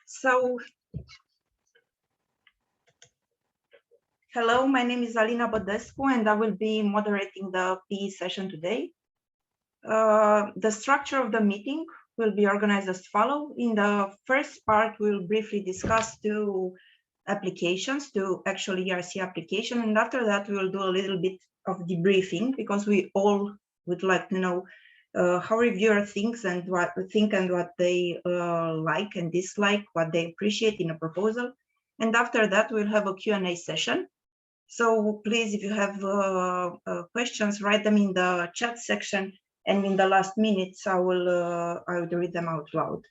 So, hello, my name is Alina Badescu, and I will be moderating the PE session today. The structure of the meeting will be organized as follows. In the first part, we'll briefly discuss two applications, two actual ERC application, and after that, we'll do a little bit of debriefing because we all would like to know how reviewer thinks and what they like and dislike, what they appreciate in a proposal. And after that, we'll have a Q&A session. So please, if you have questions, write them in the chat section, and in the last minutes, I will read them out loud.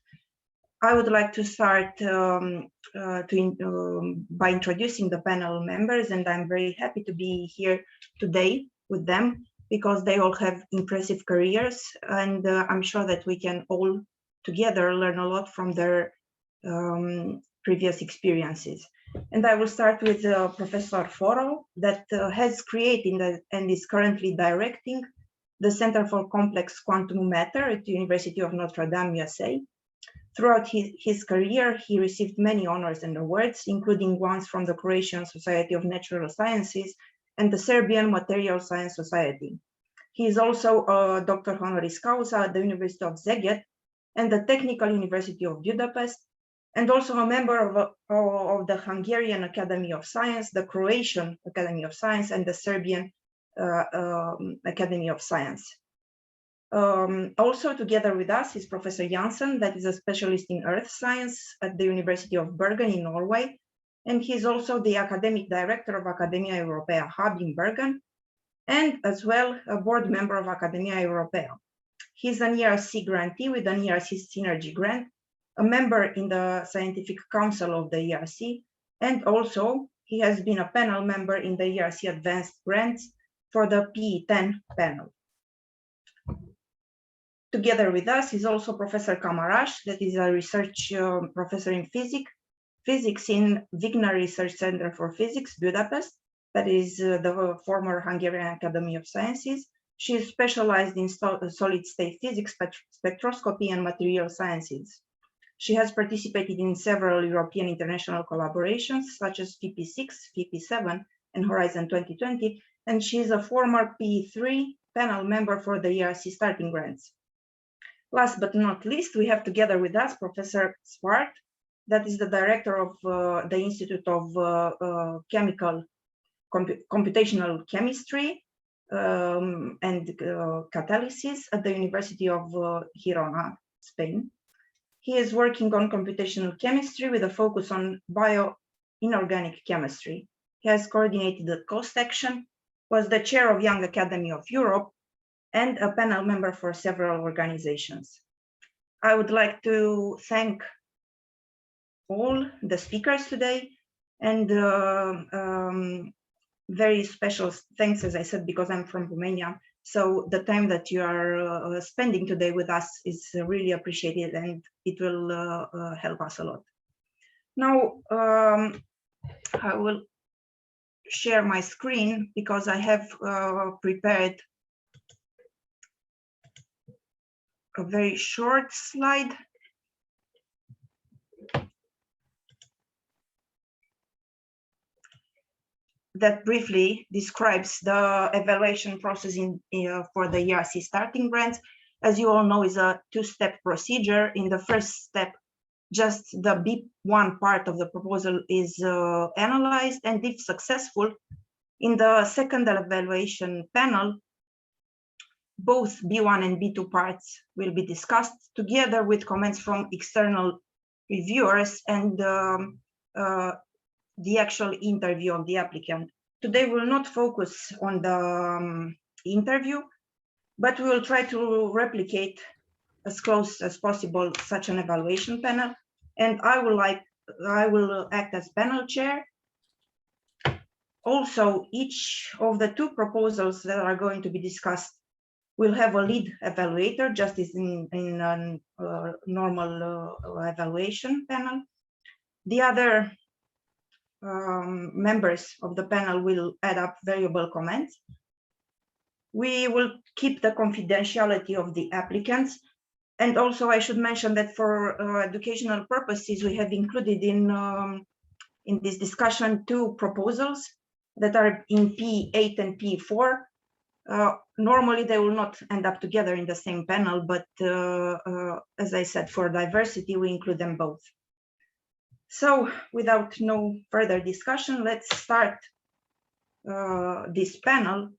I would like to start by introducing the panel members, and I'm very happy to be here today with them because they all have impressive careers, and I'm sure that we can all together learn a lot from their previous experiences. And I will start with Professor Forró, that has created and is currently directing the Center for Complex Quantum Matter at the University of Notre Dame, USA. Throughout his career, he received many honors and awards, including ones from the Croatian Society of Natural Sciences and the Serbian Material Science Society. He is also a Doctor Honoris Causa at the University of Szeged and the Technical University of Budapest, and also a member of the Hungarian Academy of Science, the Croatian Academy of Science, and the Serbian Academy of Science. Also together with us is Professor Jansen, that is a specialist in earth science at the University of Bergen in Norway, and he's also the academic director of Academia Europaea Hub in Bergen, and as well a board member of Academia Europaea. He's an ERC grantee with an ERC StG grant, a member in the Scientific Council of the ERC, and also he has been a panel member in the ERC Advanced Grants for the PE10 panel. Together with us is also Professor Kamarás, that is a research professor in physics in Wigner Research Center for Physics, Budapest, that is the former Hungarian Academy of Sciences. She is specialized in solid-state physics, spectroscopy, and material sciences. She has participated in several European international collaborations, such as FIPI6, FIPI7, and Horizon 2020, and she is a former PE3 panel member for the ERC Starting Grants. Last but not least, we have together with us Professor Swart, that is the director of the Institute of Computational Chemistry and Catalysis at the University of Girona, Spain. He is working on computational chemistry with a focus on bioinorganic chemistry. He has coordinated the COST action, was the chair of Young Academy of Europe, and a panel member for several organizations. I would like to thank all the speakers today, and very special thanks, as I said, because I'm from Romania. So the time that you are spending today with us is really appreciated, and it will help us a lot. Now, I will share my screen because I have prepared a very short slide that briefly describes the evaluation process for the ERC Starting Grants. As you all know, is a two-step procedure. In the first step, just the B1 part of the proposal is analyzed, and if successful, in the second evaluation panel, both B1 and B2 parts will be discussed together with comments from external reviewers and the actual interview of the applicant. Today we'll not focus on the interview, but we will try to replicate as close as possible such an evaluation panel. And I will act as panel chair. Also, each of the two proposals that are going to be discussed will have a lead evaluator, just as in a normal evaluation panel. The other members of the panel will add up variable comments. We will keep the confidentiality of the applicants And also I should mention that for educational purposes, we have included in this discussion 2 proposals that are in P8 and P4. Normally they will not end up together in the same panel, but as I said, for diversity, we include them both. So without no further discussion, let's start this panel.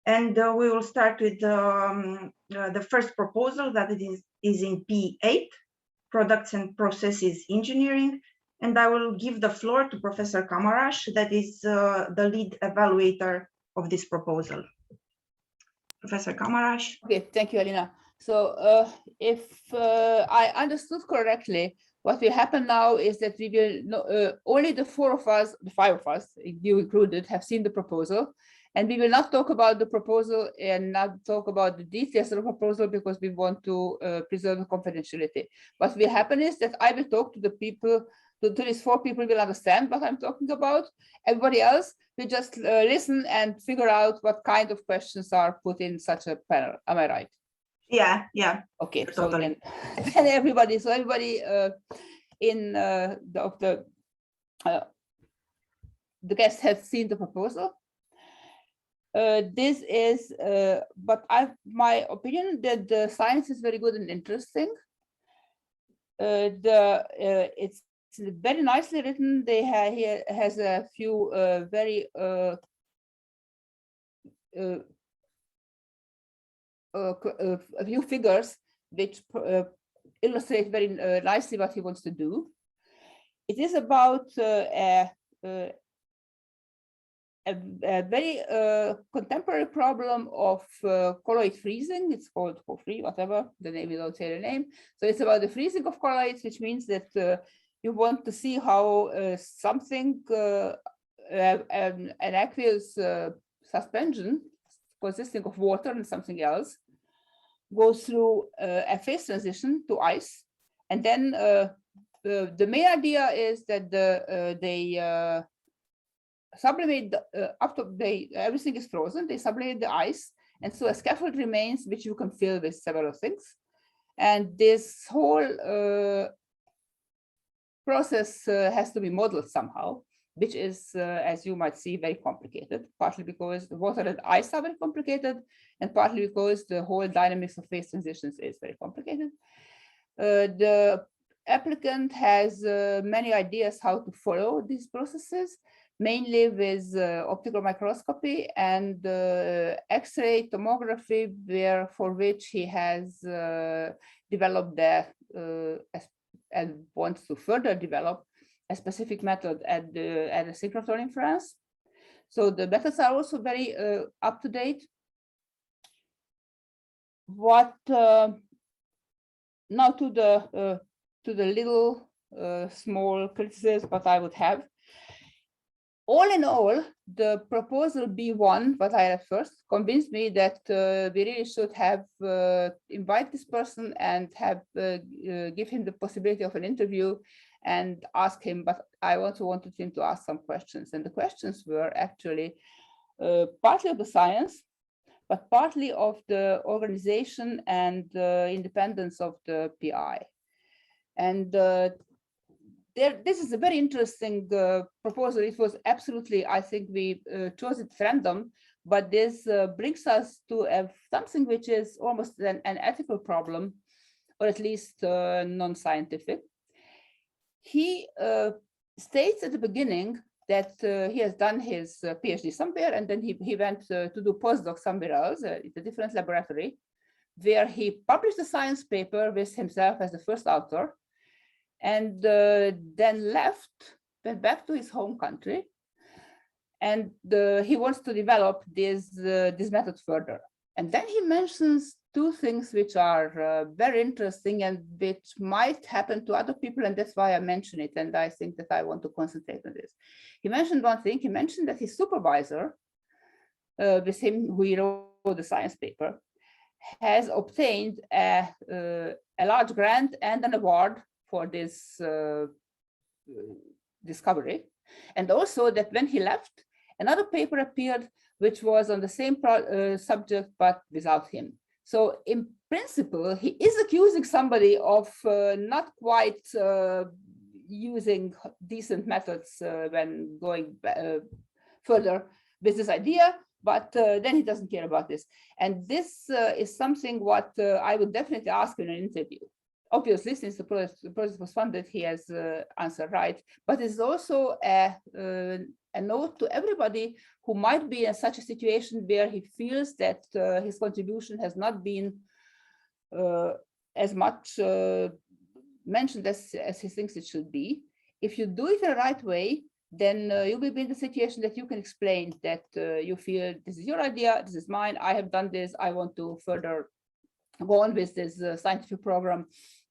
And we will start with the first proposal that is in P8, Products and Processes Engineering. And I will give the floor to Professor Kamarás, that is the lead evaluator of this proposal. Professor Kamarás. Okay, thank you, Alina. So if I understood correctly, what will happen now is that we will only the 4 of us, the 5 of us, you included, have seen the proposal. And we will not talk about the proposal and not talk about the details of the proposal because we want to preserve the confidentiality. What will happen is that I will talk to the people, to these 4 people will understand what I'm talking about. Everybody else will just listen and figure out what kind of questions are put in such a panel. Am I right? Yeah, yeah. Okay, Totally. so then everybody in the guests have seen the proposal. This is, but my opinion that the science is very good and interesting. It's very nicely written. They here has a few very a few figures which illustrate very nicely what he wants to do. It is about a very contemporary problem of colloid freezing. It's called free, whatever the name, we don't say the name. So it's about the freezing of colloids, which means that you want to see how something, an aqueous suspension consisting of water and something else, goes through a phase transition to ice. And then the main idea is that they sublimate everything is frozen. They sublimate the ice, and so a scaffold remains, which you can fill with several things. And this whole process has to be modeled somehow, which is, as you might see, very complicated. Partly because the water and ice are very complicated, and partly because the whole dynamics of phase transitions is very complicated. The applicant has many ideas how to follow these processes, mainly with optical microscopy and X-ray tomography, for which he has developed that and wants to further develop a specific method at the synchrotron in France. So the methods are also very up to date. What now to the little small criticism what I would have. All in all, the proposal B1, what I had first, convinced me that we really should have invite this person and have give him the possibility of an interview and ask him, but I also wanted him to ask some questions. And the questions were actually partly of the science, but partly of the organization and independence of the PI. And this is a very interesting proposal. It was absolutely, I think we chose it random, but this brings us to something which is almost an ethical problem, or at least non-scientific. He states at the beginning that he has done his PhD somewhere, and then he went to do postdoc somewhere else, in a different laboratory, where he published a science paper with himself as the first author, and then went back to his home country, and he wants to develop this method further. And then he mentions 2 things which are very interesting and which might happen to other people, and that's why I mention it, and I think that I want to concentrate on this. He mentioned one thing. He mentioned that his supervisor, with him who he wrote the science paper, has obtained a large grant and an award for this discovery. And also that when he left, another paper appeared which was on the same subject but without him. So in principle, he is accusing somebody of not quite using decent methods when going further with this idea, but then he doesn't care about this. And this is something what I would definitely ask in an interview. Obviously, since the project was funded, he has answered right, but it's also a note to everybody who might be in such a situation where he feels that his contribution has not been as much mentioned as he thinks it should be. If you do it the right way, then you will be in the situation that you can explain that you feel this is your idea, this is mine, I have done this, I want to further go on with this scientific program,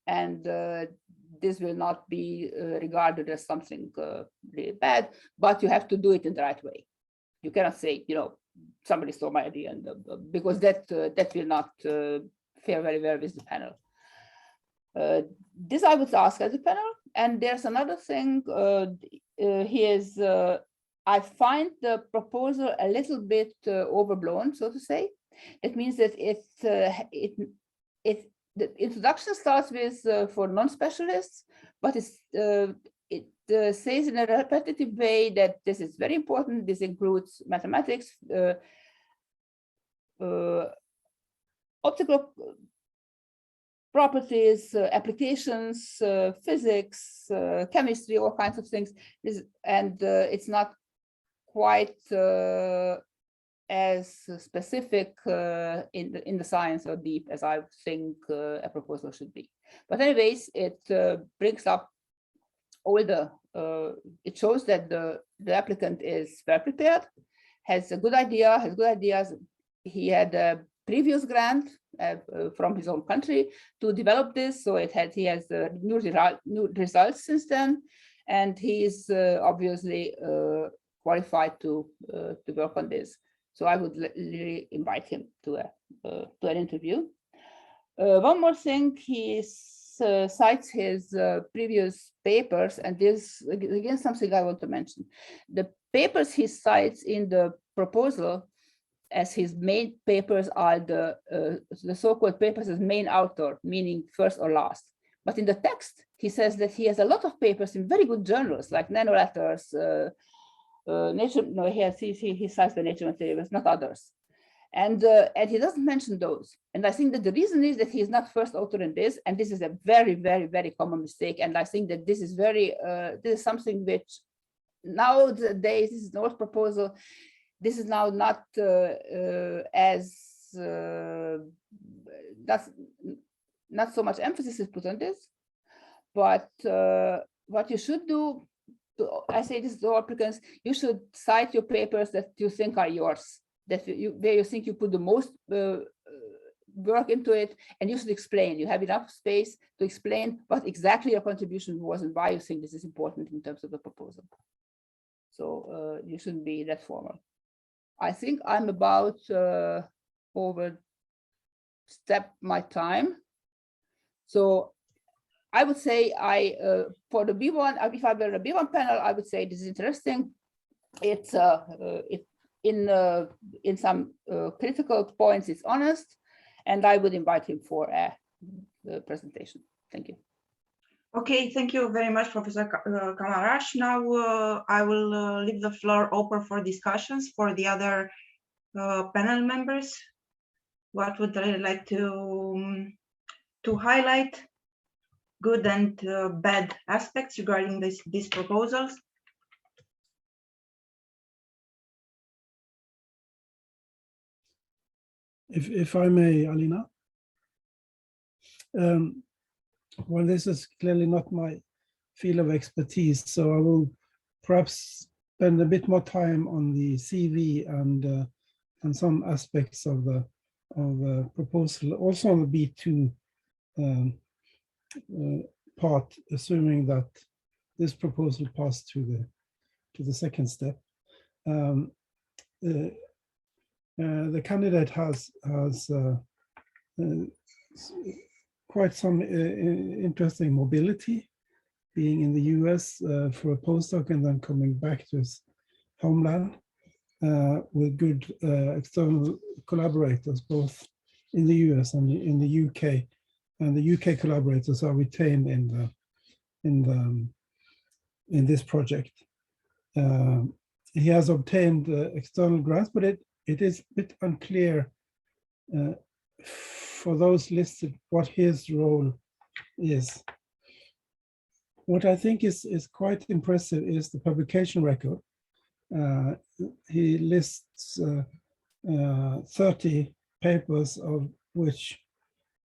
and this will not be regarded as something really bad, but you have to do it in the right way. You cannot say, you know, somebody stole my idea, and because that will not fare very well with the panel. This I would ask as a panel. And there's another thing. I find the proposal a little bit overblown, so to say. It means that the introduction starts with for non-specialists, but it says in a repetitive way that this is very important. This includes mathematics, optical properties, applications, physics, chemistry, all kinds of things. It's not quite as specific in the science or deep as I think a proposal should be. But anyways, it brings up all the, it shows that the applicant is well prepared, has a good idea, has good ideas. He had a previous grant from his own country to develop this, so he has new results since then, and he is obviously qualified to work on this. So I would really invite him to an interview. One more thing, he cites his previous papers, and this again something I want to mention. The papers he cites in the proposal as his main papers are the so-called papers as main author, meaning first or last. But in the text, he says that he has a lot of papers in very good journals like Nanoletters, Nature. No, he cites the Nature materials, not others, and he doesn't mention those. And I think that the reason is that he is not first author in this, and this is a very, very, very common mistake. And I think that this is this is something which nowadays, this is an old proposal. This is now not not so much emphasis is put on this, but what you should do, I say this to all applicants, you should cite your papers that you think are yours, where you think you put the most work into it, and you should explain. You have enough space to explain what exactly your contribution was and why you think this is important in terms of the proposal. So you shouldn't be that formal. I think I'm about overstep my time. So I would say for the B1, if I were a B1 panel, I would say this is interesting. It's in some critical points, it's honest, and I would invite him for a presentation. Thank you. Okay, thank you very much, Professor Kamarás. Now I will leave the floor open for discussions for the other panel members. What would they like to highlight? Good and bad aspects regarding these proposals? If I may, Alina. Well, this is clearly not my field of expertise, so I will perhaps spend a bit more time on the CV and some aspects of the proposal, also on the B2 part, assuming that this proposal passed to the second step. The candidate has quite some interesting mobility, being in the US for a postdoc and then coming back to his homeland with good external collaborators, both in the US and in the UK, and the UK collaborators are retained in this project. He has obtained external grants, but it is a bit unclear for those listed what his role is. What I think is quite impressive is the publication record. He lists 30 papers, of which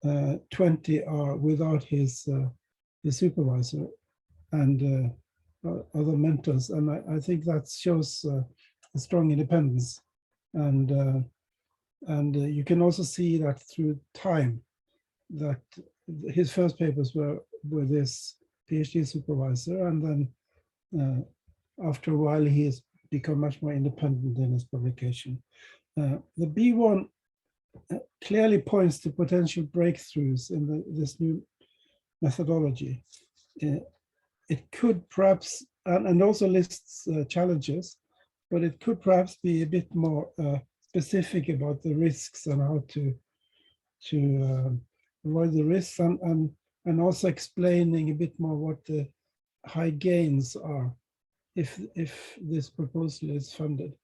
20 are without his supervisor and other mentors, and I think that shows a strong independence. And you can also see that through time, that his first papers were with his PhD supervisor, and then after a while he has become much more independent in his publication. The B1 clearly points to potential breakthroughs in this new methodology. It could perhaps, and also lists challenges, but it could perhaps be a bit more specific about the risks and how to avoid the risks, and also explaining a bit more what the high gains are if this proposal is funded.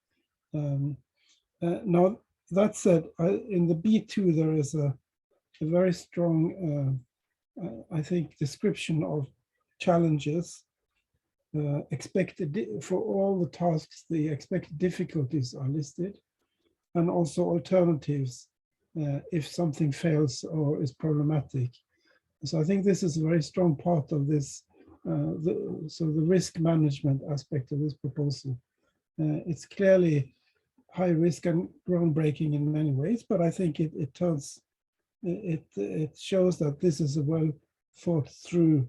Now, that said, in the B2 there is a very strong, I think, description of challenges expected for all the tasks. The expected difficulties are listed, and also alternatives if something fails or is problematic. So I think this is a very strong part of this, so the risk management aspect of this proposal. It's clearly high risk and groundbreaking in many ways, but I think it shows that this is a well thought through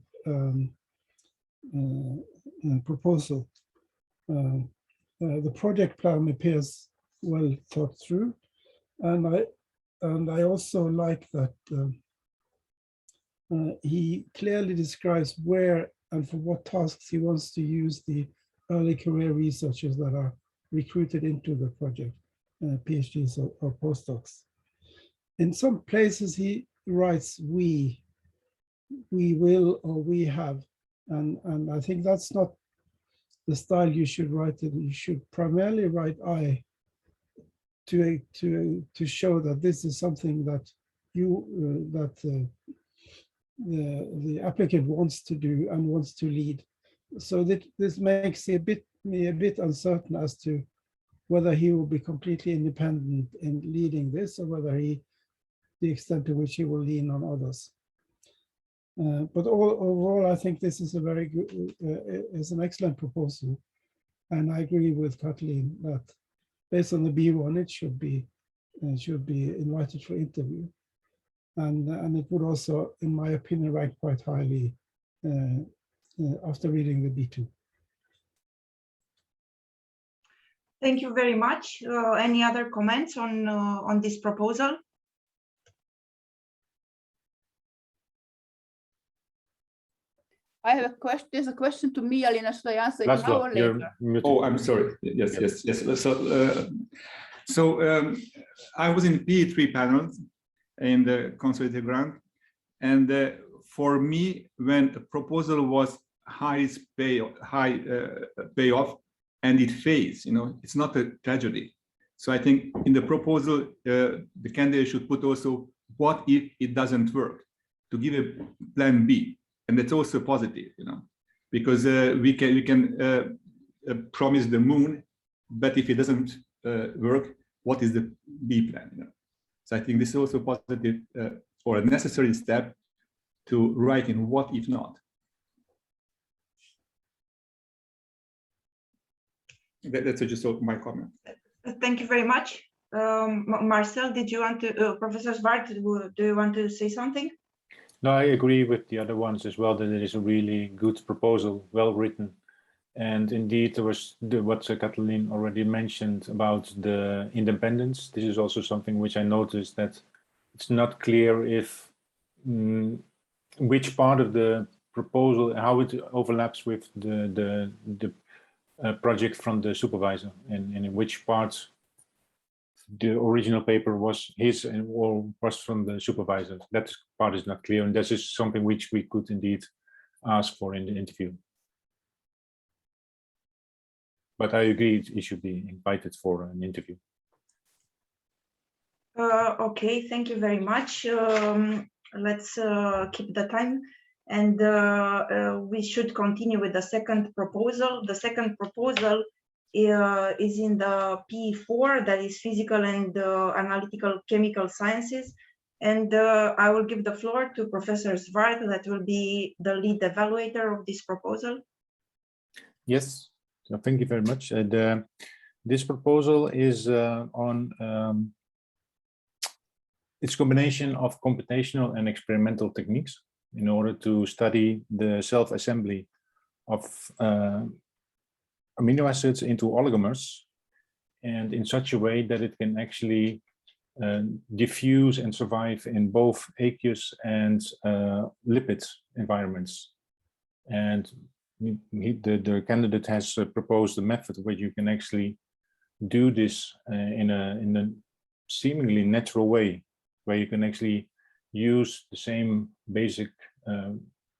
proposal. The project plan appears well thought through, and I also like that he clearly describes where and for what tasks he wants to use the early career researchers that are recruited into the project, PhDs or postdocs. In some places he writes we will or we have, and I think that's not the style you should write it. You should primarily write I to show that this is something that the applicant wants to do and wants to lead. So that this makes me a bit uncertain as to whether he will be completely independent in leading this, or whether the extent to which he will lean on others. But overall, I think this is a very good, is an excellent proposal, and I agree with Katalin that based on the B1, it should be invited for interview, and it would also, in my opinion, rank quite highly after reading the B2. Thank you very much. Any other comments on this proposal? I have a question. There's a question to me, Alina. Should I answer it now László, or later? oh, I'm sorry. Yes. So I was in P3 panel in the consolidated grant, and for me, when a proposal was high payoff and it fails, it's not a tragedy. So I think in the proposal, the candidate should put also what if it doesn't work, to give a plan B. And that's also positive, because we can promise the moon, but if it doesn't work, what is the B plan? So I think this is also positive or a necessary step to write in what if not. That's just my comment. Thank you very much. Marcel, did you want to, Professor Swart, do you want to say something? No, I agree with the other ones as well, that it is a really good proposal, well written. And indeed, there was what Katalin already mentioned about the independence. This is also something which I noticed, that it's not clear if which part of the proposal, how it overlaps with the project from the supervisor, and in which parts the original paper was his or was from the supervisor. That part is not clear, and this is something which we could indeed ask for in the interview. But I agree he should be invited for an interview. Okay, thank you very much. Let's keep the time, and we should continue with the second proposal. The second proposal is in the PE4, that is Physical and Analytical Chemical Sciences. And I will give the floor to Professor Swart, that will be the lead evaluator of this proposal. Yes, so thank you very much. And this proposal is on its combination of computational and experimental techniques in order to study the self-assembly of amino acids into oligomers, and in such a way that it can actually diffuse and survive in both aqueous and lipid environments. And the candidate has proposed a method where you can actually do this in a seemingly natural way, where you can actually use the same basic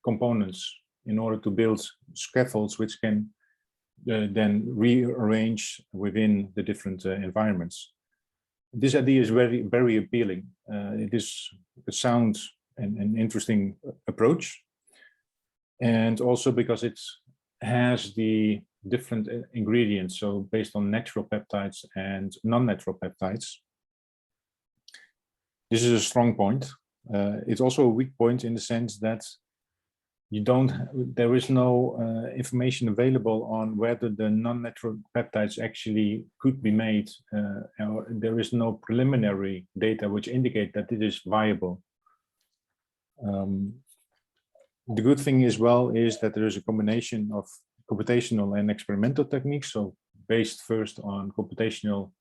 components in order to build scaffolds which can then rearrange within the different environments. This idea is very, very appealing. It is a sound and interesting approach. And also because it has the different ingredients, so based on natural peptides and non-natural peptides. This is a strong point. It's also a weak point in the sense that there is no information available on whether the non-natural peptides actually could be made, or there is no preliminary data which indicate that it is viable. The good thing as well is that there is a combination of computational and experimental techniques. So based first on computational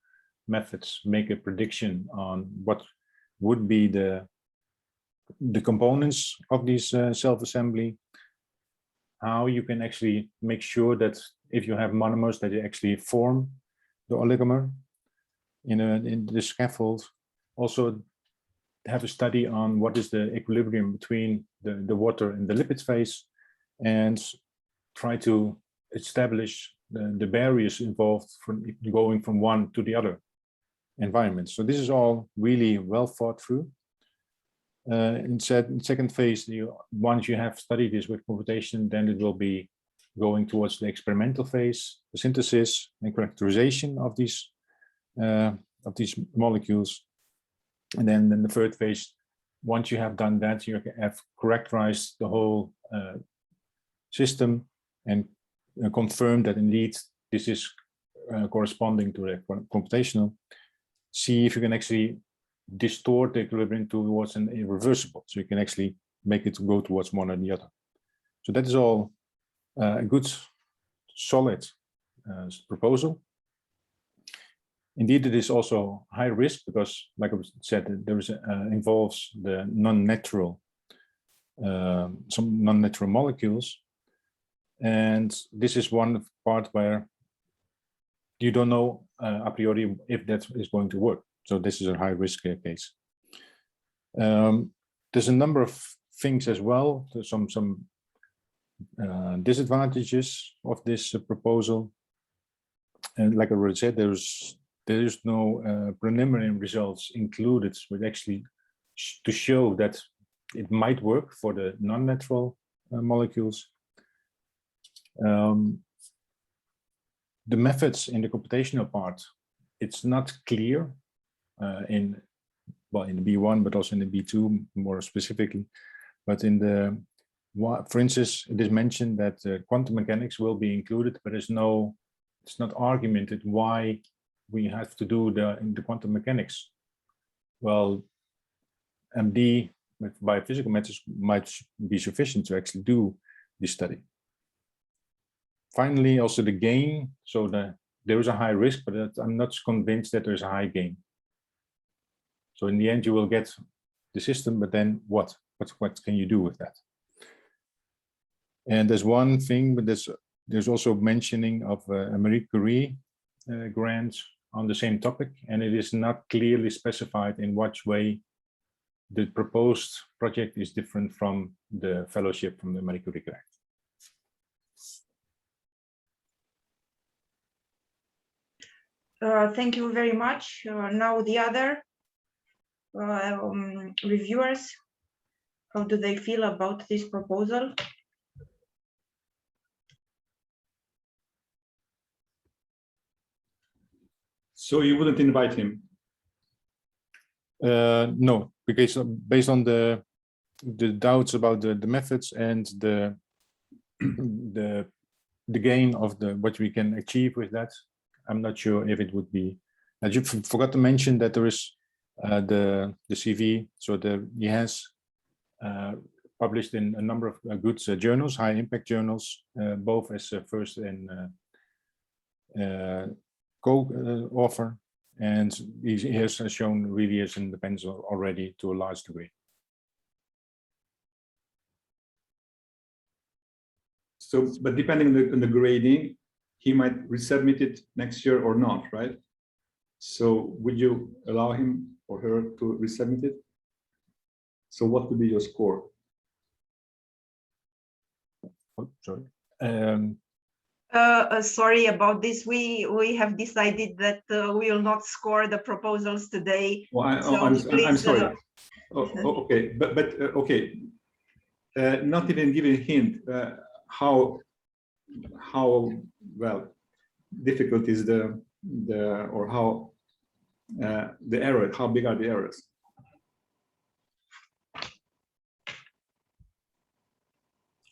methods, make a prediction on what would be the components of this self-assembly, how you can actually make sure that if you have monomers that you actually form the oligomer in the scaffold. Also have a study on what is the equilibrium between the water and the lipid phase, and try to establish the barriers involved from going from one to the other environment. So this is all really well thought through. In second phase, once you have studied this with computation, then it will be going towards the experimental phase, the synthesis and characterization of these molecules. And then in the third phase, once you have done that, you have characterized the whole system and confirmed that indeed this is corresponding to the computational. See if you can actually distort the equilibrium towards an irreversible, so you can actually make it go towards one or the other. So that is all a good, solid proposal. Indeed, it is also high risk because, like I said, there is involves the non-natural, some non-natural molecules, and this is one part where you don't know a priori if that is going to work. So this is a high risk case. There's a number of things as well. There's some disadvantages of this proposal, and like I already said, there is no preliminary results included with actually to show that it might work for the non-natural molecules. The methods in the computational part, it's not clear in the B1, but also in the B2 more specifically. But in the, for instance, it is mentioned that quantum mechanics will be included, but it's not argumented why we have to do the quantum mechanics. Well, MD with biophysical methods might be sufficient to actually do this study. Finally, also the gain. So there is a high risk, but I'm not convinced that there's a high gain. So in the end, you will get the system, but then what can you do with that? And there's one thing, but there's also mentioning of a Marie Curie grant on the same topic, and it is not clearly specified in which way the proposed project is different from the fellowship from the Marie Curie grant. Thank you very much. Now the other reviewers, how do they feel about this proposal? So you wouldn't invite him? No, because based on the doubts about the methods and the gain of what we can achieve with that, I'm not sure if it would be. I just forgot to mention that there is the CV. So he has published in a number of good journals, high impact journals, both as first and co-author, and he has shown really his independence already to a large degree. So, but depending on the grading, he might resubmit it next year or not, right? So would you allow him or her to resubmit it? So what would be your score? Oh, sorry. Sorry about this. We have decided that we will not score the proposals today. Well, I'm sorry. Okay, but okay. Not even give a hint how well difficult is the or how the error, how big are the errors?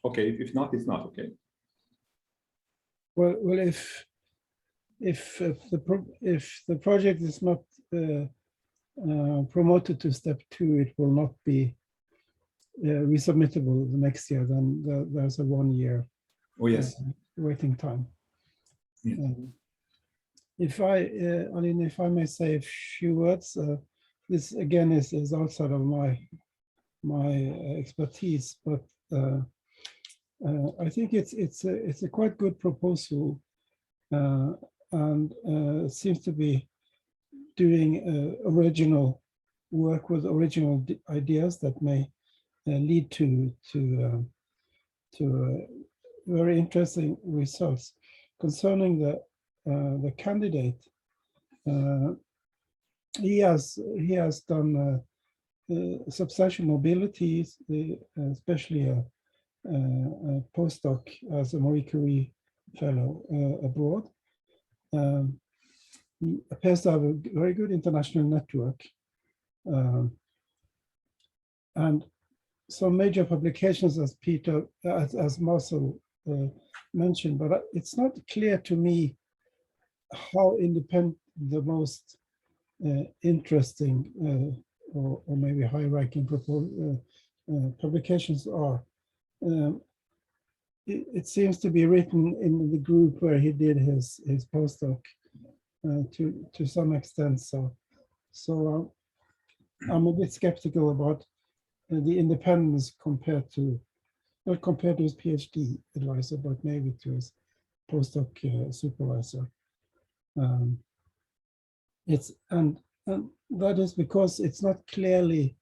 Okay, if not, it's not okay. Well, if the project is not promoted to step 2, it will not be resubmittable the next year. Then there's a 1 year waiting time. Yeah. Alina, if I may say a few words, this again is outside of my expertise, but I think it's a quite good proposal, and seems to be doing original work with original ideas that may lead to very interesting results. Concerning the candidate, he has done substantial mobility, especially a postdoc as a Marie Curie fellow abroad. He appears to have a very good international network, and some major publications, as Marcel mentioned, but it's not clear to me how independent the most interesting or maybe high-ranking publications are. It seems to be written in the group where he did his postdoc to some extent. So I'm a bit skeptical about the independence compared to, not compared to his PhD advisor, but maybe to his postdoc supervisor. And that is because it's not clearly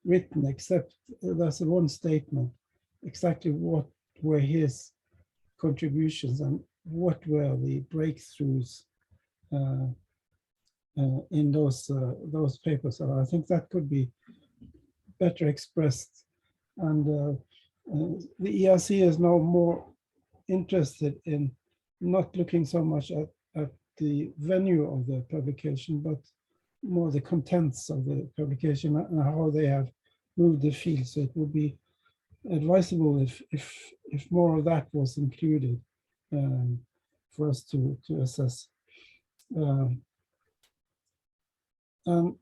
written, except there's one statement exactly what were his contributions and what were the breakthroughs in those papers. So I think that could be better expressed, and the ERC is now more interested in not looking so much at the venue of the publication, but more the contents of the publication and how they have moved the field. So it would be advisable if more of that was included for us to assess. And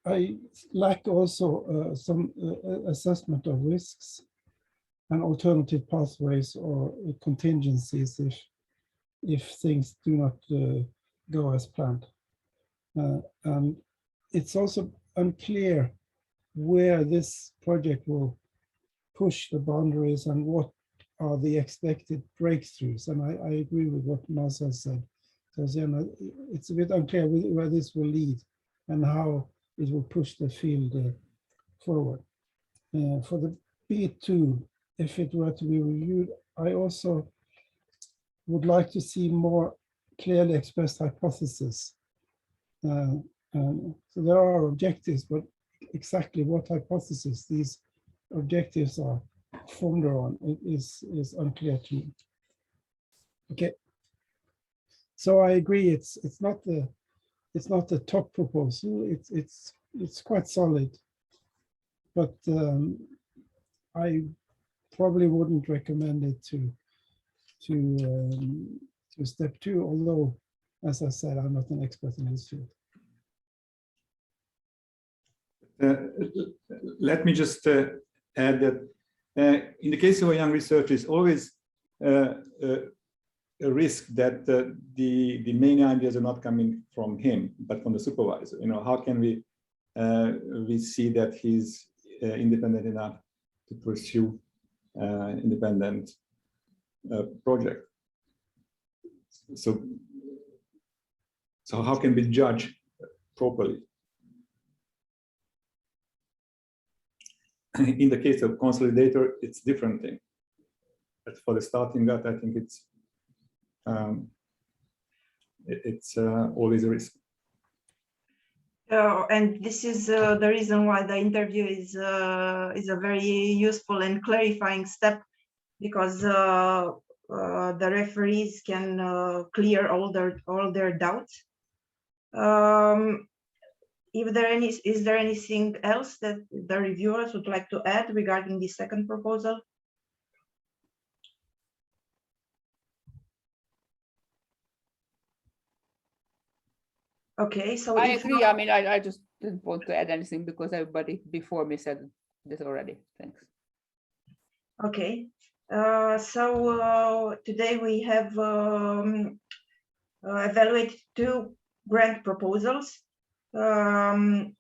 I lack also some assessment of risks and alternative pathways or contingencies if things do not go as planned. And it's also unclear where this project will push the boundaries and what are the expected breakthroughs. And I agree with what Marcel said, because it's a bit unclear where this will lead and how it will push the field forward. For the B2, if it were to be reviewed, I also would like to see more clearly expressed hypotheses. So there are objectives, but exactly what hypothesis these objectives are formed on is unclear to me. Okay, so I agree. It's not the top proposal. It's quite solid, but I probably wouldn't recommend it to step 2. Although, as I said, I'm not an expert in this field. Let me just add that in the case of a young researcher, it's always a risk that the main ideas are not coming from him, but from the supervisor. You know, how can we see that he's independent enough to pursue independent project? So how can we judge properly? In the case of consolidator, it's different thing. But for the starting gut, I think it's always a risk. And this is the reason why the interview is a very useful and clarifying step, because the referees can clear all their doubts. Is there anything else that the reviewers would like to add regarding the second proposal? Okay, so I agree. I mean, I just didn't want to add anything because everybody before me said this already. Thanks. Okay, so today we have evaluated 2 grant proposals.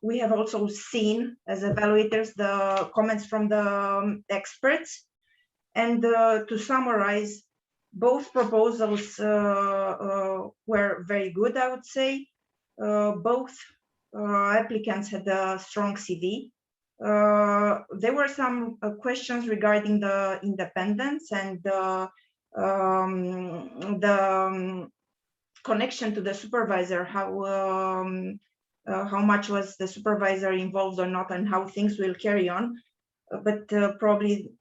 We have also seen as evaluators the comments from the experts, and to summarize, both proposals were very good, I would say. Both applicants had a strong CV. There were some questions regarding the independence and the connection to the supervisor, how much was the supervisor involved or not, and how things will carry on. But probably,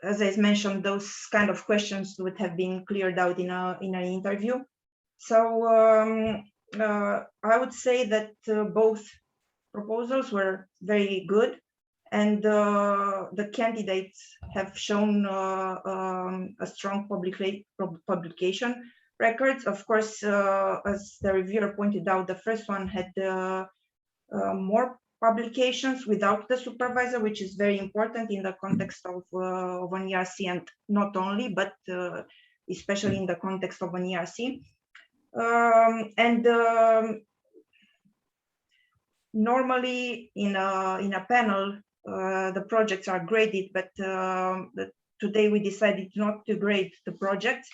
as I mentioned, those kind of questions would have been cleared out in an interview. So I would say that both proposals were very good, and the candidates have shown a strong publication records. Of course, as the reviewer pointed out, the first one had more publications without the supervisor, which is very important in the context of an ERC, and not only, but especially in the context of an ERC. Normally in a panel, the projects are graded, but today we decided not to grade the projects.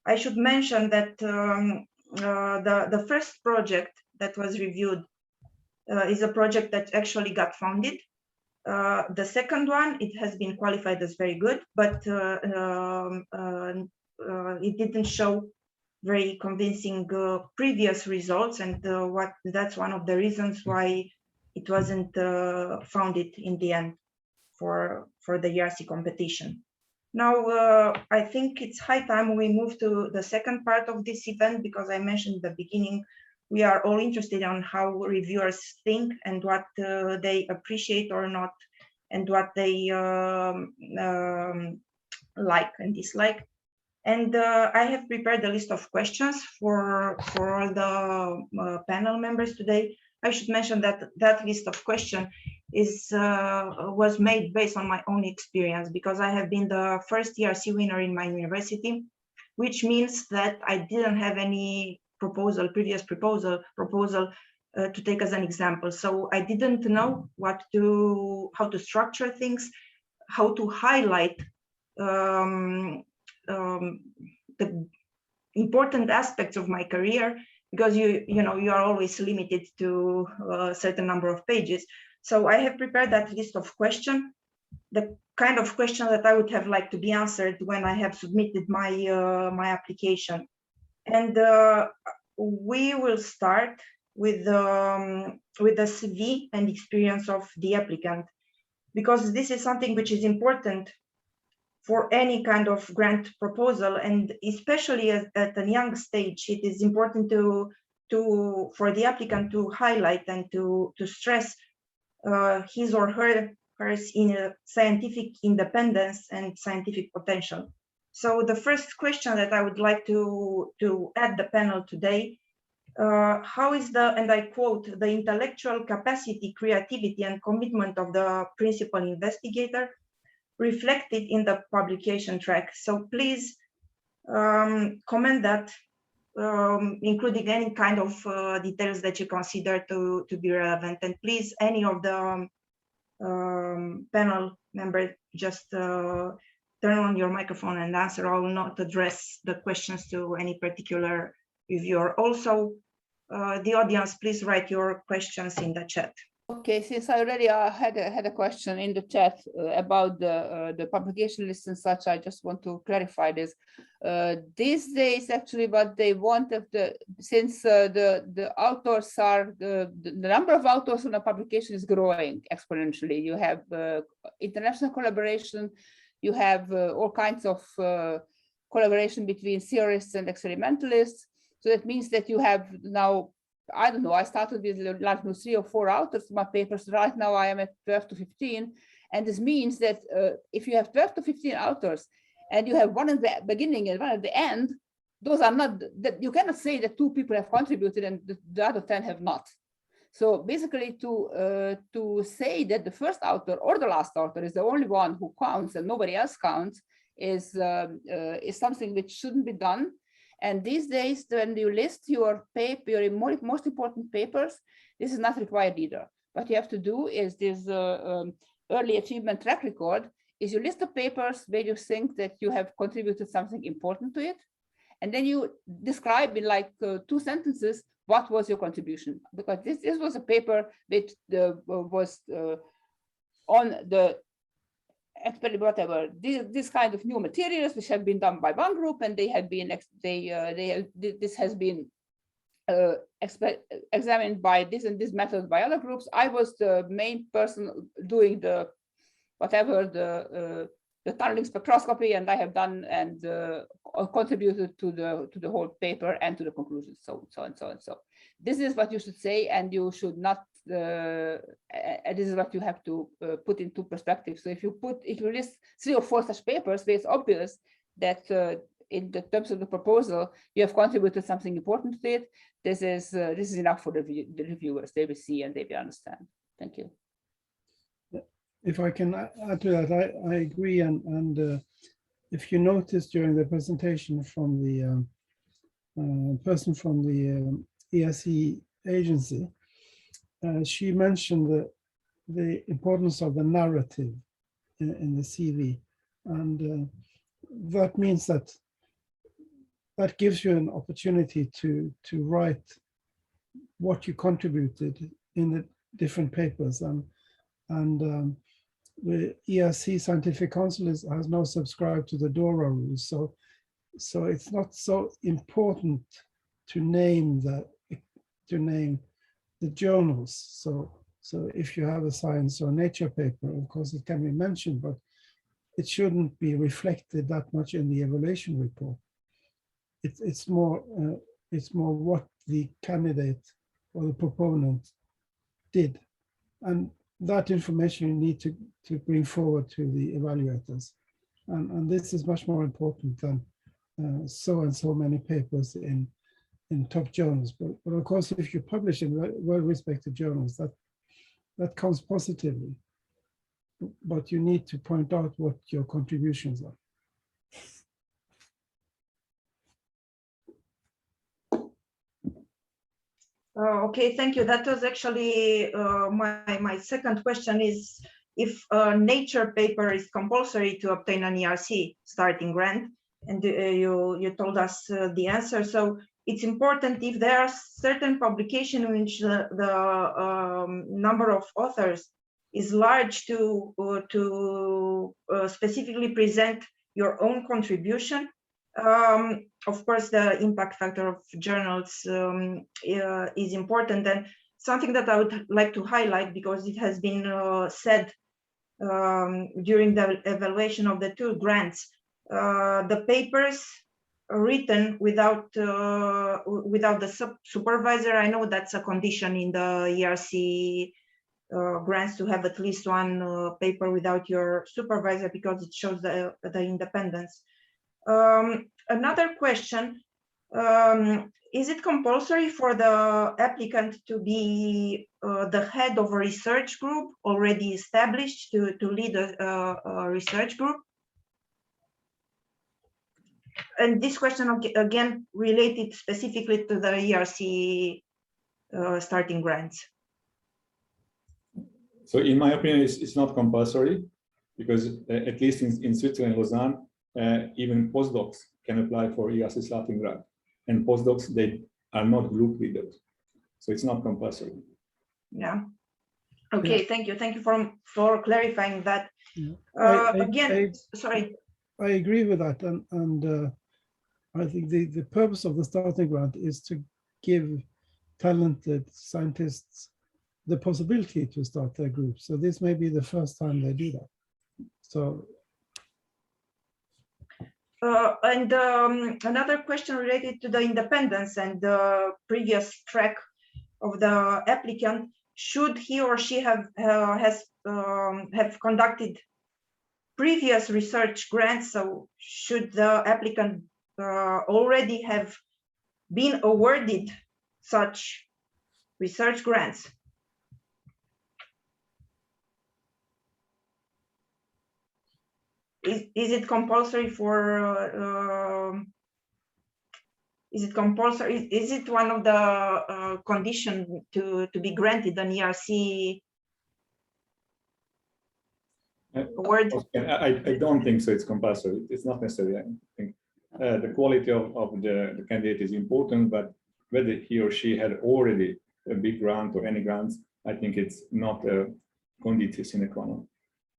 I should mention that the first project that was reviewed is a project that actually got funded. The second one, it has been qualified as very good, but it didn't show very convincing previous results, and that's one of the reasons why it wasn't founded in the end for the ERC competition. Now, I think it's high time we move to the second part of this event, because I mentioned at the beginning, we are all interested on how reviewers think and what they appreciate or not, and what they like and dislike. And I have prepared a list of questions for the panel members today. I should mention that that list of questions was made based on my own experience, because I have been the first ERC winner in my university, which means that I didn't have any previous proposal to take as an example. So I didn't know how to structure things, how to highlight the important aspects of my career, because you are always limited to a certain number of pages. So I have prepared that list of questions, the kind of question that I would have liked to be answered when I have submitted my my application. And we will start with the CV and experience of the applicant, because this is something which is important for any kind of grant proposal, and especially at a young stage, it is important for the applicant to highlight and to stress his or hers in scientific independence and scientific potential. So the first question that I would like to add the panel today, how is and I quote, the intellectual capacity, creativity, and commitment of the principal investigator reflected in the publication track? So please comment that, including any kind of details that you consider to be relevant. And please, any of the panel members, just turn on your microphone and answer. I will not address the questions to any particular reviewer. Also, the audience, please write your questions in the chat. Okay, since I already had a question in the chat about the publication list and such, I just want to clarify this. These days, actually, what they want since the authors are the number of authors on a publication is growing exponentially. You have international collaboration, you have all kinds of collaboration between theorists and experimentalists. So that means that you have now, I don't know, I started with like 3 or 4 authors, my papers. Right now I am at 12 to 15. And this means that if you have 12 to 15 authors and you have one at the beginning and one at the end, those are not, that you cannot say that 2 people have contributed and the other 10 have not. So basically to say that the first author or the last author is the only one who counts and nobody else counts is something which shouldn't be done. And these days, when you list your paper, your most important papers, this is not required either. What you have to do is this early achievement track record, is you list the papers where you think that you have contributed something important to it. And then you describe in like 2 sentences, what was your contribution? Because this was a paper which was on the whatever this kind of new materials which have been done by one group, and they had been this has been examined by this and this method by other groups. I was the main person doing the tunneling spectroscopy, and I have done and contributed to the whole paper and to the conclusions, so and so and so. This is what you should say, and you should not. This is what you have to put into perspective. So if you list 3 or 4 such papers where it's obvious that in the terms of the proposal you have contributed something important to it, this is enough for the reviewers. They will see and they will understand. Thank you. If I can add to that, I agree. And if you notice during the presentation from the person from the ERC agency, she mentioned the importance of the narrative in the CV. And that means that gives you an opportunity to write what you contributed in the different papers. And the ERC Scientific Council has now subscribed to the DORA rules. So it's not so important to name the journals. So if you have a science or nature paper, of course it can be mentioned, but it shouldn't be reflected that much in the evaluation report. It's more what the candidate or the proponent did, and that information you need to bring forward to the evaluators, and this is much more important than so and so many papers in top journals. But of course, if you publish in well-respected journals, that counts positively. But you need to point out what your contributions are. Okay, thank you. That was actually my second question, is if a nature paper is compulsory to obtain an ERC starting grant. and you told us the answer. So it's important, if there are certain publications in which the number of authors is large, to specifically present your own contribution. Of course, the impact factor of journals is important, and something that I would like to highlight, because it has been said during the evaluation of the 2 grants, the papers written without the supervisor. I know that's a condition in the ERC grants, to have at least 1 paper without your supervisor, because it shows the independence. Another question, is it compulsory for the applicant to be the head of a research group already established, to lead a research group? And this question again related specifically to the ERC starting grants. So in my opinion, it's not compulsory, because at least in Switzerland, Lausanne, even postdocs can apply for ERC starting grant, and postdocs, they are not group leaders, so it's not compulsory. Yeah. Okay. Yeah. Thank you for clarifying that. Yeah. Sorry. I agree with that, and I think the purpose of the starting grant is to give talented scientists the possibility to start their group. So this may be the first time they do that. So. Another question related to the independence and the previous track of the applicant: should he or she have conducted previous research grants? So should the applicant already have been awarded such research grants? Is it compulsory for? Is it compulsory? Is it one of the conditions to be granted an ERC award? I don't think so. It's compulsory. It's not necessary. I think the quality of the candidate is important, but whether he or she had already a big grant or any grants, I think it's not a conditio sine qua non.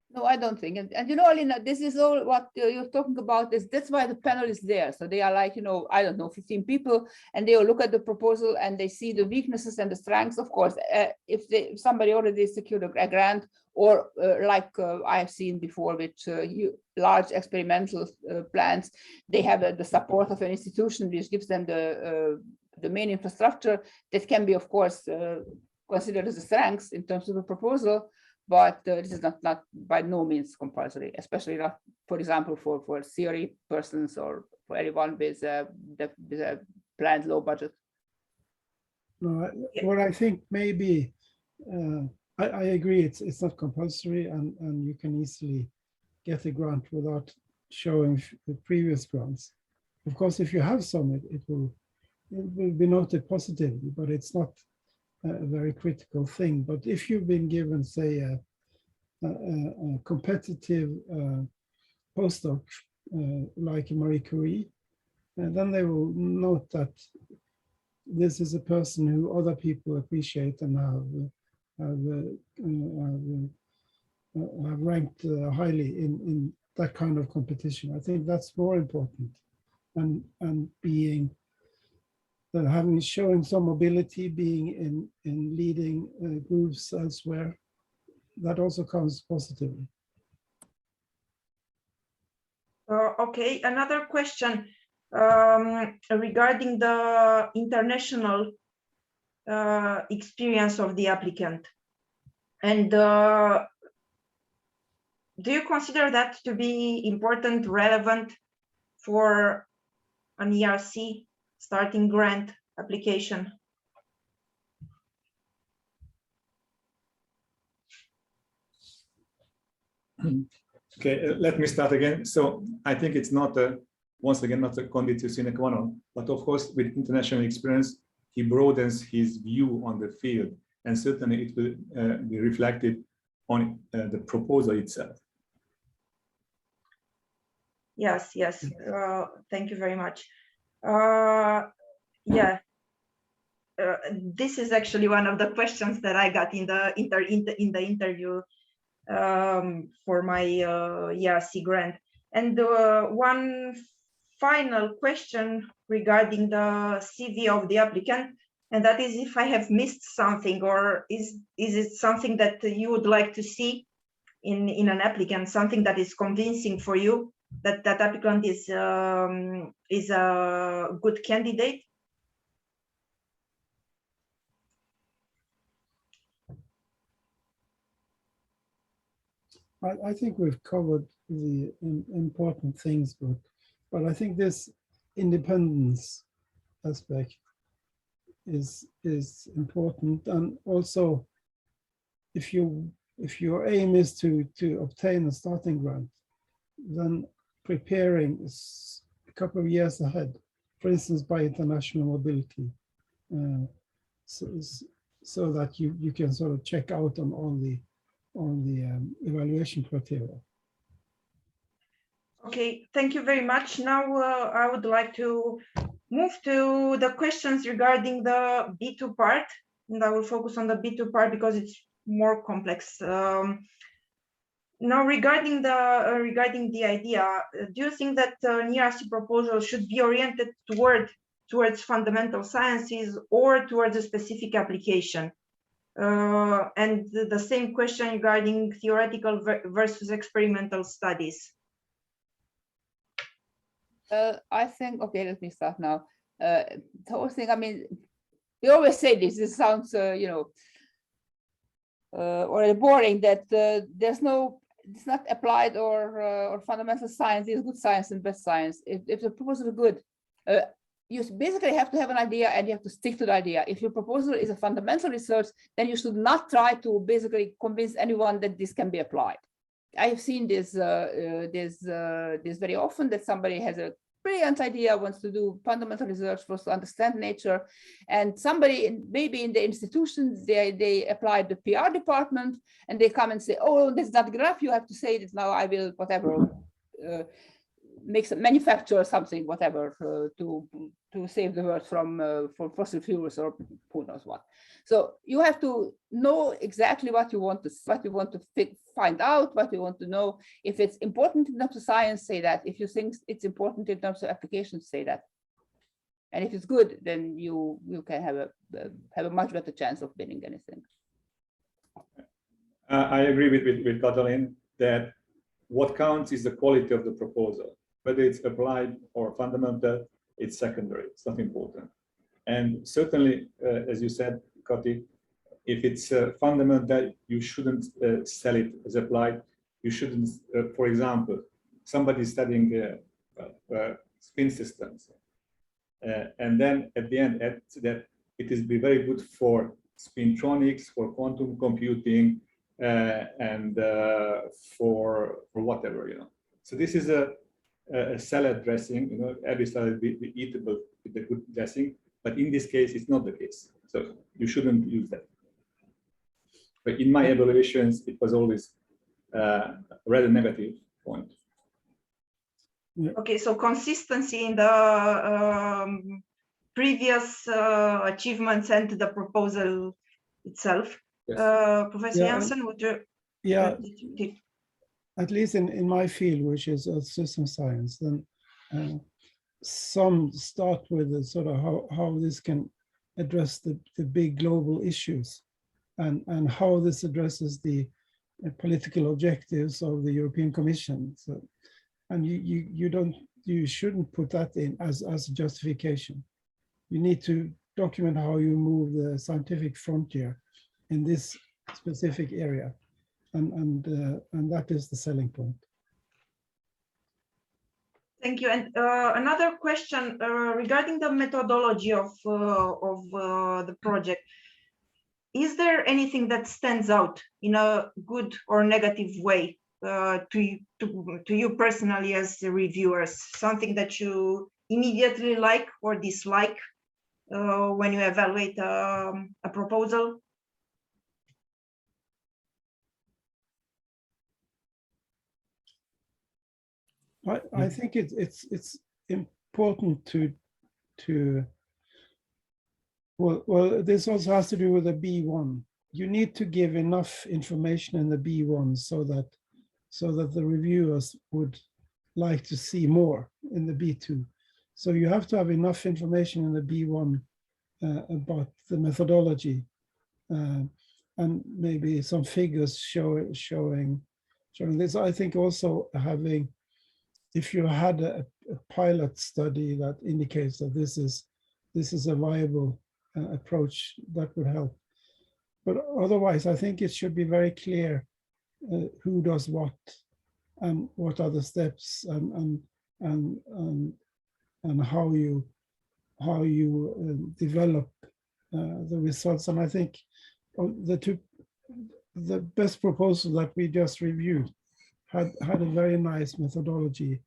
No, I don't think. And you know, Alina, this is all what you're talking about. That's why the panel is there. So they are like, I don't know, 15 people, and they will look at the proposal and they see the weaknesses and the strengths. Of course, if somebody already secured a grant, or like I have seen before with large experimental plans, they have the support of an institution which gives them the main infrastructure. That can be, of course, considered as a strength in terms of the proposal. But this is not by no means compulsory, especially not, for example, for theory persons or for anyone with a planned low budget. No, what I think maybe, I agree, it's not compulsory, and you can easily get a grant without showing the previous grants. Of course, if you have some, it will be noted positively, but it's not a very critical thing. But if you've been given, say, a competitive postdoc like Marie Curie, then they will note that this is a person who other people appreciate and have ranked highly in that kind of competition. I think that's more important, and being showing some mobility, being in leading groups elsewhere, that also counts positively. Okay, another question regarding the international experience of the applicant. And do you consider that to be important, relevant for an ERC starting grant application? Okay, let me start again. So I think it's not once again, not a conditio sine qua non, but of course, with international experience, he broadens his view on the field, and certainly it will be reflected on the proposal itself. Yes, yes. Thank you very much. Yeah. This is actually one of the questions that I got in the interview for my ERC grant. And one final question regarding the CV of the applicant, and that is if I have missed something, or is it something that you would like to see in an applicant, something that is convincing for you that that applicant is a good candidate? I think we've covered the important things, but I think this independence aspect is important, and also if your aim is to obtain a starting grant, then preparing is a couple of years ahead, for instance, by international mobility, so that you can sort of check out on all the evaluation criteria. Okay, thank you very much. Now I would like to move to the questions regarding the B2 part, and I will focus on the B2 part because it's more complex. Now, regarding the idea, do you think that an ERC proposal should be oriented towards fundamental sciences or towards a specific application? And the same question regarding theoretical versus experimental studies. I think, okay, let me start now. The whole thing, I mean, we always say this sounds, already boring, that it's not applied or fundamental science, is good science and best science. If the proposal is good, you basically have to have an idea and you have to stick to the idea. If your proposal is a fundamental research, then you should not try to basically convince anyone that this can be applied. I have seen this very often, that somebody has a brilliant idea, wants to do fundamental research, wants to understand nature, and somebody maybe in the institution, they apply the PR department and they come and say, oh, this is not enough, you have to say that now I will whatever manufacture something, whatever, to save the world from fossil fuels or who knows what. So you have to know exactly what you want to find out, what you want to know. If it's important in terms of science, say that. If you think it's important in terms of applications, say that. And if it's good, then you can have a much better chance of winning anything. I agree with Katalin that what counts is the quality of the proposal. Whether it's applied or fundamental, it's secondary, it's not important. And certainly, as you said, Kati, if it's fundamental, you shouldn't sell it as applied. You shouldn't, for example, somebody studying spin systems, and then at the end, that it is be very good for spintronics, for quantum computing, and for whatever, So this is a salad dressing, every salad be eatable with a good dressing, but in this case, it's not the case. So you shouldn't use that. But in my evaluations, it was always a rather negative point. Okay, so consistency in the previous achievements and the proposal itself. Yes. Professor Jansen, would you? Yeah. At least in my field, which is system science, then some start with the sort of how this can address the big global issues, and how this addresses the political objectives of the European Commission. So, and you shouldn't put that in as a justification. You need to document how you move the scientific frontier in this specific area. And that is the selling point. Thank you. And another question regarding the methodology of the project. Is there anything that stands out in a good or negative way to you personally as reviewers? Something that you immediately like or dislike when you evaluate a proposal? I think it's important to well, this also has to do with the B1. You need to give enough information in the B1 so that the reviewers would like to see more in the B2. So you have to have enough information in the B1 about the methodology and maybe some figures showing this. I think also having, if you had a pilot study that indicates that this is a viable approach, that would help. But otherwise, I think it should be very clear who does what and what are the steps and how you develop the results. And I think the best proposal that we just reviewed had a very nice methodology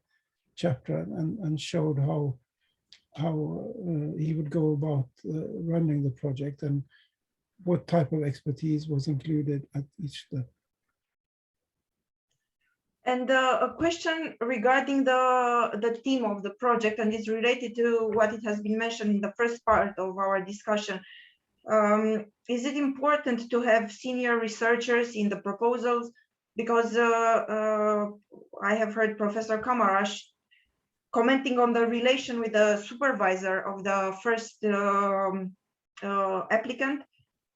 chapter and showed how he would go about running the project and what type of expertise was included at each step. And a question regarding the theme of the project, and it's related to what it has been mentioned in the first part of our discussion. Is it important to have senior researchers in the proposals? Because I have heard Professor Kamarás commenting on the relation with the supervisor of the first applicant.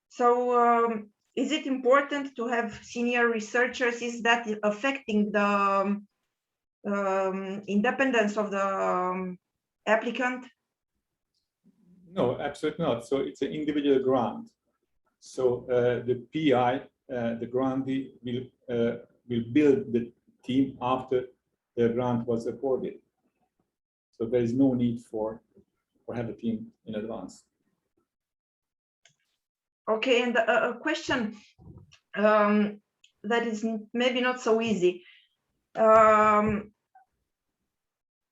So is it important to have senior researchers? Is that affecting the independence of the applicant? No, absolutely not. So it's an individual grant. So the PI, the grantee, will build the team after the grant was awarded. So there is no need for have a team in advance. Okay, and a question that is maybe not so easy. The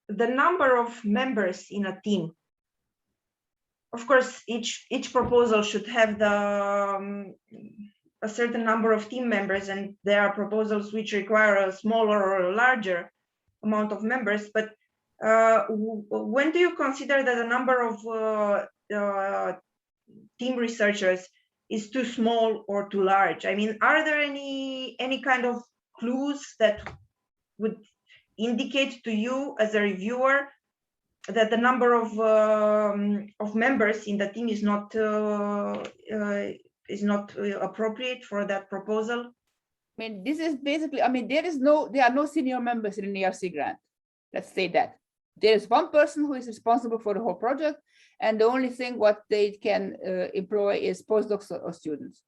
number of members in a team. Of course, each proposal should have a certain number of team members, and there are proposals which require a smaller or a larger amount of members. But when do you consider that the number of team researchers is too small or too large? I mean, are there any kind of clues that would indicate to you as a reviewer that the number of members in the team is not appropriate for that proposal? I mean, this is basically, I mean, there are no senior members in an ERC grant. Let's say that. There is one person who is responsible for the whole project, and the only thing what they can employ is postdocs or students.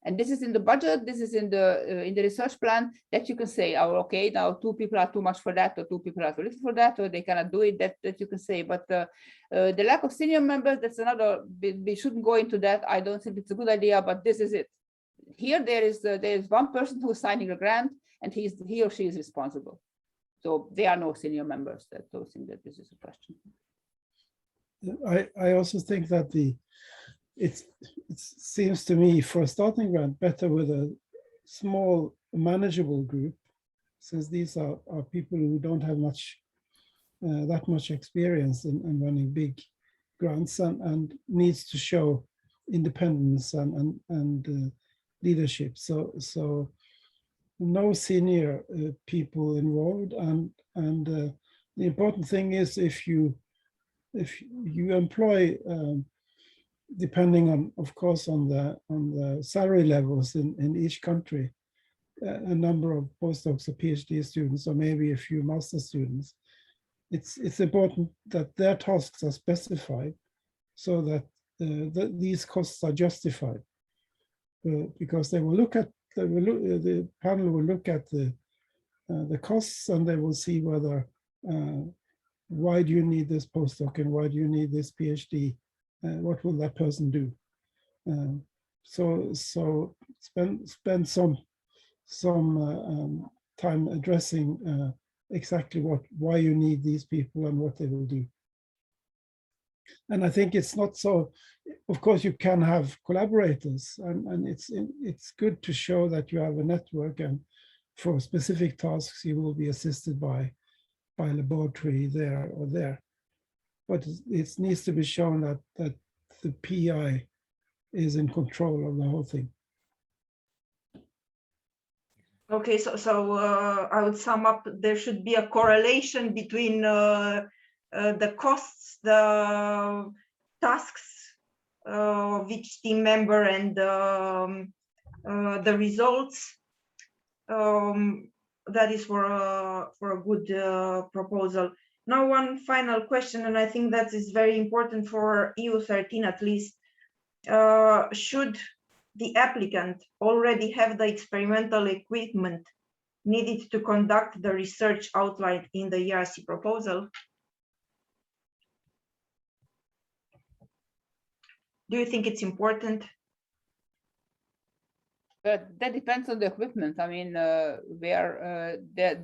And this is in the budget, this is in the research plan, that you can say, oh, okay, now 2 people are too much for that, or 2 people are too little for that, or they cannot do it, that you can say. But the lack of senior members, that's another, we shouldn't go into that. I don't think it's a good idea, but this is it. Here there is one person who is signing a grant, and he or she is responsible. So there are no senior members. That don't think that this is a question. I also think that it seems to me for a starting grant better with a small manageable group, since these are people who don't have that much experience in running big grants and needs to show independence and leadership. So no senior people involved, and the important thing is if you employ, depending on, of course, on the salary levels in each country, a number of postdocs or PhD students, or maybe a few master students, it's important that their tasks are specified so that these costs are justified, because they will look at the panel will look at the costs, and they will see whether why do you need this postdoc and why do you need this PhD? What will that person do? So spend some time addressing exactly why you need these people and what they will do. And I think it's not so. Of course, you can have collaborators, and it's good to show that you have a network, and for specific tasks you will be assisted by by laboratory there or there. But it needs to be shown that the PI is in control of the whole thing. Okay, so I would sum up, there should be a correlation between the costs, the tasks of each team member and the results. That is for a good proposal. Now, one final question, and I think that is very important for EU13 at least. Should the applicant already have the experimental equipment needed to conduct the research outlined in the ERC proposal? Do you think it's important? But that depends on the equipment. I mean,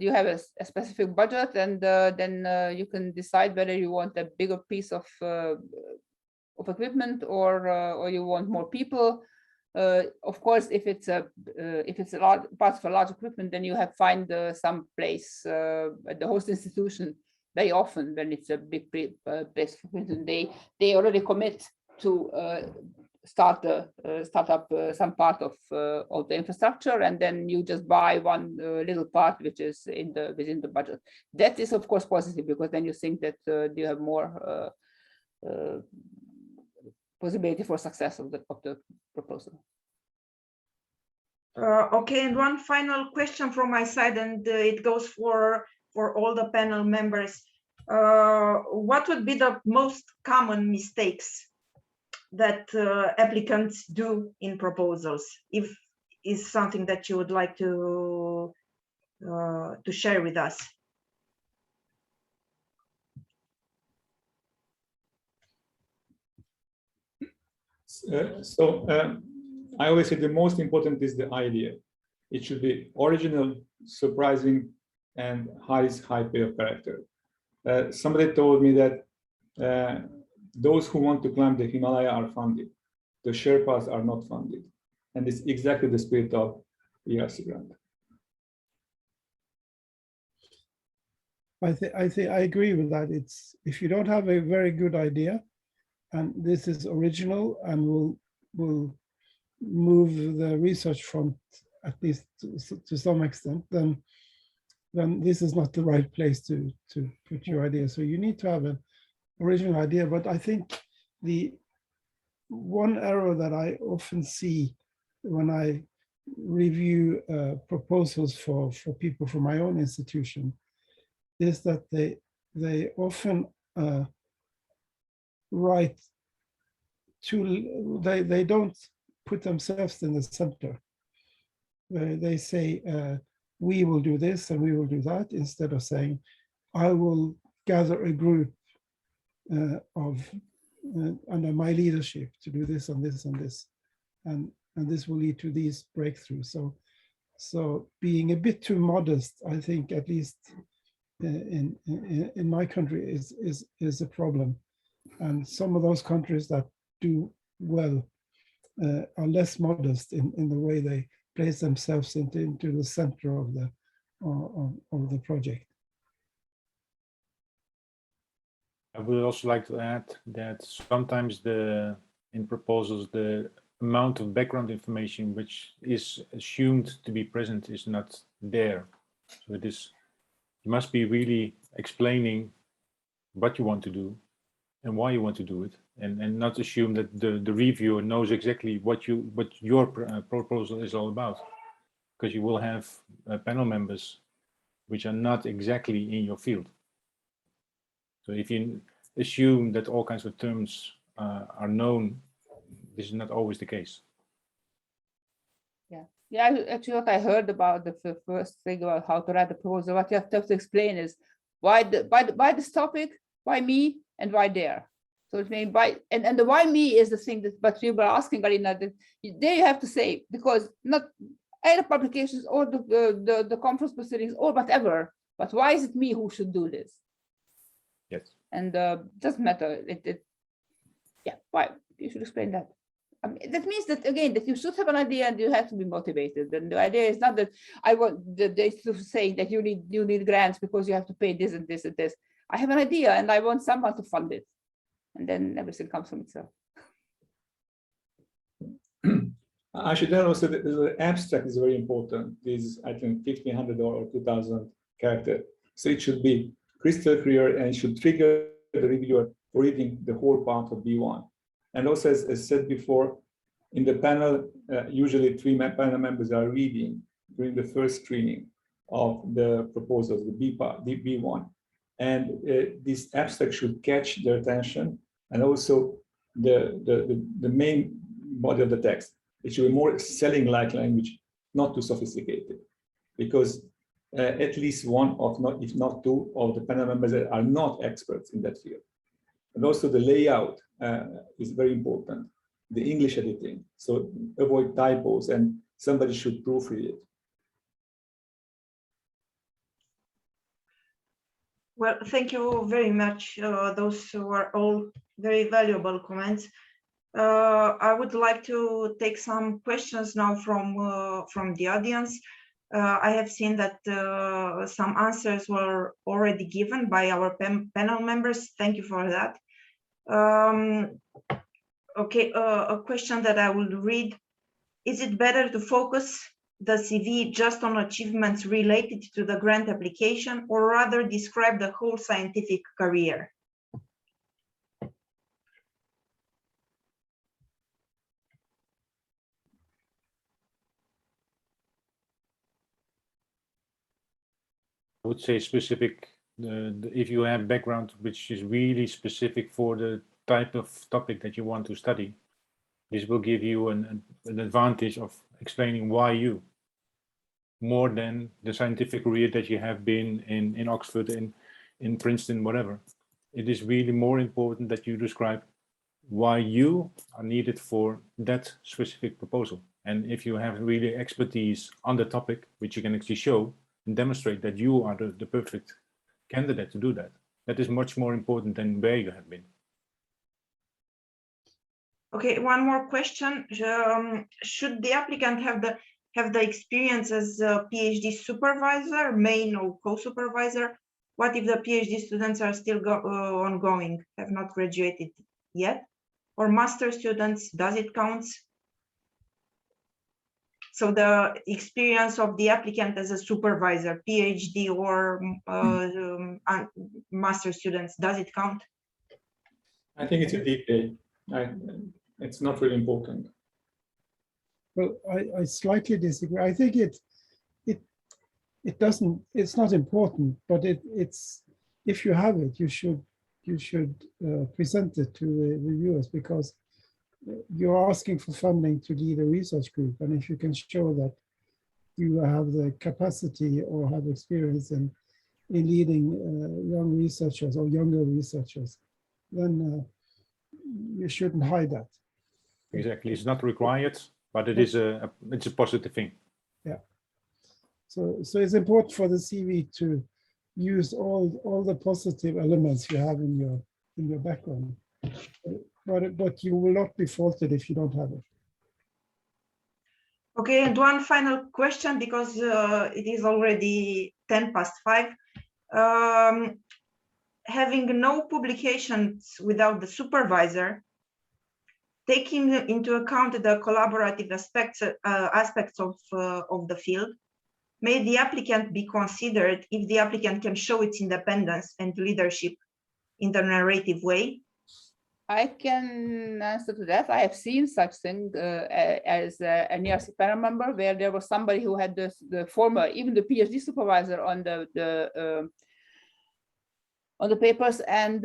you have a specific budget, and then you can decide whether you want a bigger piece of equipment or you want more people. Of course, if it's a large part of a large equipment, then you have find some place at the host institution. Very often, when it's a big place for equipment, they already commit to start up some part of the infrastructure, and then you just buy one little part which is within the budget. That is of course positive, because then you think that you have more possibility for success of the proposal. Okay, and one final question from my side, and it goes for all the panel members. What would be the most common mistakes that applicants do in proposals, if is something that you would like to share with us? I always say the most important is the idea. It should be original, surprising, and high pay of character. Somebody told me that those who want to climb the Himalaya are funded. The Sherpas are not funded. And it's exactly the spirit of ERC grant. I agree with that. It's, if you don't have a very good idea, and this is original and will move the research front at least to some extent, then this is not the right place to put your idea. So you need to have an original idea. But I think the one error that I often see when I review proposals for people from my own institution is that they often write they don't put themselves in the center. They say, we will do this and we will do that, instead of saying, I will gather a group under my leadership to do this and this and this, and this will lead to these breakthroughs. So being a bit too modest, I think, at least in my country, is a problem. And some of those countries that do well are less modest in the way they place themselves into the center of the project. I would also like to add that sometimes in proposals, the amount of background information which is assumed to be present is not there. So you must be really explaining what you want to do and why you want to do it, and not assume that the reviewer knows exactly what your proposal is all about, because you will have panel members which are not exactly in your field. So if you assume that all kinds of terms are known, this is not always the case. Yeah, actually what I heard about the first thing about how to write a proposal, what you have to explain is why this topic, why me, and why there. So it means and the why me is the thing that, but you were asking, Alina, that there you have to say, because not either publications or the conference proceedings or whatever, but why is it me who should do this? Yes. And doesn't matter. Yeah, why? You should explain that. I mean, that means that again, that you should have an idea and you have to be motivated. And the idea is not that I want they saying that you need grants because you have to pay this and this and this. I have an idea and I want someone to fund it, and then everything comes from itself. I should add also that the abstract is very important. This, I think, 1,500 or 2,000 character. So it should be crystal clear and it should trigger the reviewer for reading the whole part of B1. And also, as said before, in the panel, usually 3 panel members are reading during the first screening of the proposals, the B part, the B1. And this abstract should catch their attention, and also the main body of the text. It should be more selling-like language, not too sophisticated, because at least one of, if not 2 of the panel members are not experts in that field. And also the layout is very important, the English editing. So avoid typos and somebody should proofread it. Well, thank you very much. Those were all very valuable comments. I would like to take some questions now from the audience. I have seen that some answers were already given by our panel members. Thank you for that. Okay, a question that I will read. Is it better to focus the CV just on achievements related to the grant application, or rather describe the whole scientific career? I would say specific, if you have background which is really specific for the type of topic that you want to study, this will give you an advantage of explaining why you, more than the scientific career that you have been in Oxford, in Princeton, whatever. It is really more important that you describe why you are needed for that specific proposal. And if you have really expertise on the topic, which you can actually show and demonstrate that you are the perfect candidate to do that. That is much more important than where you have been. Okay, one more question. Should the applicant have the experience as a PhD supervisor, main or co-supervisor? What if the PhD students are still ongoing, have not graduated yet? Or master students, does it count? So the experience of the applicant as a supervisor, PhD or master students, does it count? I think it's a detail. It's not really important. Well, I slightly disagree. I think it doesn't. It's not important, but it's if you have it, you should present it to the reviewers, because you're asking for funding to lead a research group, and if you can show that you have the capacity or have experience in leading young researchers or younger researchers, then you shouldn't hide that. Exactly, it's not required, but it is it's a positive thing. Yeah. So it's important for the CV to use all the positive elements you have in your background, but you will not be faulted if you don't have it. Okay, and one final question, because it is already 5:10. Having no publications without the supervisor, taking into account the collaborative aspects of the field, may the applicant be considered if the applicant can show its independence and leadership in the narrative way? I can answer to that. I have seen such thing as an ERC panel member, where there was somebody who had the former, even the PhD supervisor on the papers, and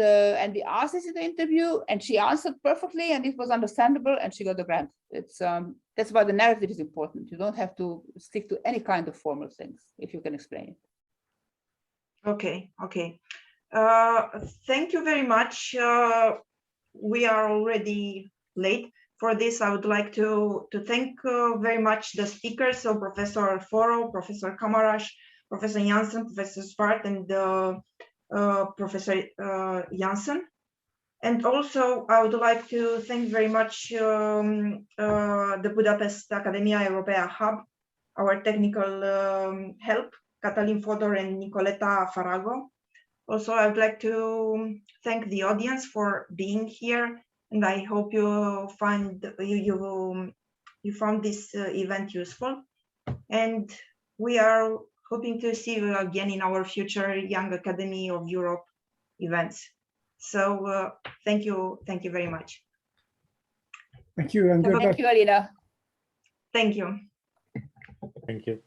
we asked this in the interview, and she answered perfectly, and it was understandable, and she got the grant. It's that's why the narrative is important. You don't have to stick to any kind of formal things if you can explain it. Okay. Thank you very much. We are already late for this. I would like to thank very much the speakers, so Professor Forró, Professor Kamarás, Professor Jansen, Professor Swart, and Professor Jansen. And also, I would like to thank very much the Budapest Academia Europaea Hub, our technical help, Katalin Fodor and Nicoleta Farago. Also, I would like to thank the audience for being here, and I hope you found this event useful. And we are hoping to see you again in our future Young Academy of Europe events. So thank you very much. Thank you, and good luck. Thank you, Alina. Thank you. Thank you.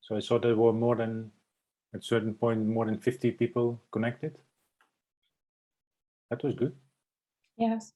So I saw there were more than, at a certain point, more than 50 people connected. That was good. Yes.